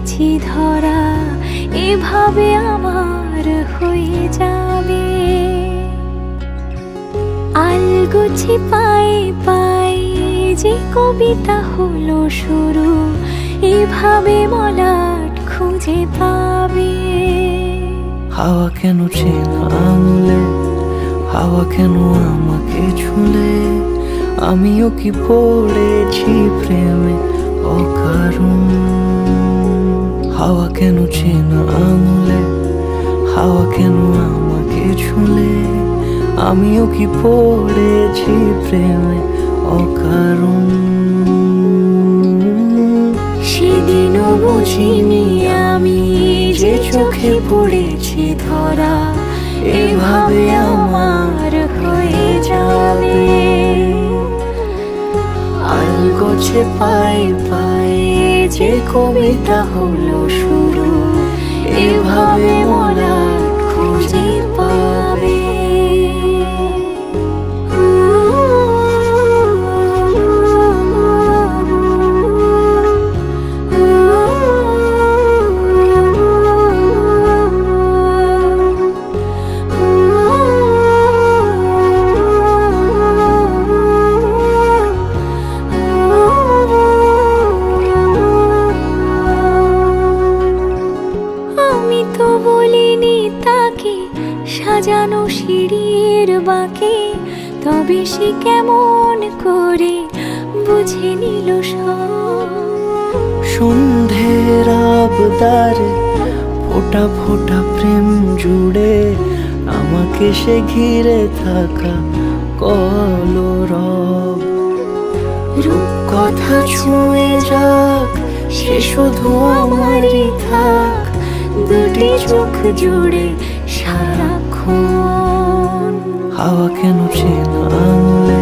পড়েছি ধরা, এভাবে আমার হয়ে যাবে। আলগোছি পায়ে পায়ে যে কবিতা হলো শুরু, এভাবে মলাট খুঁজে পাবে। হাওয়া কেন চেনা আঙুলে, হাওয়া কেন আমাকে ছুলে, আমিও কি পড়েছি প্রেমে অকারণ। হাওয়া কেন চেনা আঙুলে, হাওয়া কেন আমাকে ছুলে, আমিও কি পড়েছি প্রেমে অকারণ। সেদিনও বুঝিনি আমি যে চোখে পড়েছি ধরা, এভাবে আমার হয়ে যাবে। আলগোছে পায়ে পায়ে যে কবিতা হলো শুরু, এভাবে মলাট খুঁজে পাবে। আমি তো বলিনি তাকে সাজানো সিঁড়ির বাঁকে, তবে সে কেমন করে বুঝে নিল সব। সন্ধ্যের আবদারে ফোটা ফোটা প্রেম জুড়ে, আমাকে সে ঘিরে থাকা কলরব। রূপকথা ছুঁয়ে যাক, সে শুধু আমারই থাক, দুটি চোখ জুড়ে সারাক্ষণ। হাওয়া কেন চেনা আঙুলে,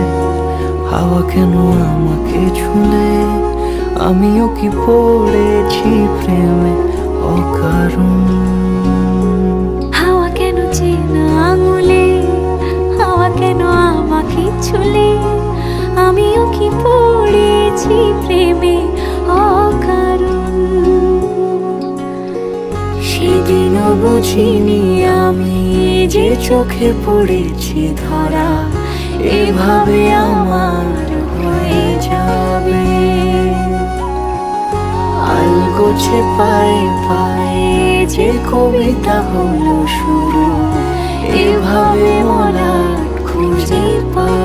হাওয়া কেন আমাকে ছুলে, আমিও কি পড়েছি প্রেমে অকারণ। হাওয়া কেন চেনা আঙুলে, হাওয়া কেন আমাকে ছুলে, আমিও কি পড়েছি প্রেমে অকারণ। সেদিনও বুঝিনি আমি যে চোখে পড়েছি ধরা, এভাবে আমার হয়ে যাবে। আলগোছে পায়ে পায়ে যে কবিতা হলো শুরু, এভাবে মলাট খুঁজে পাবে।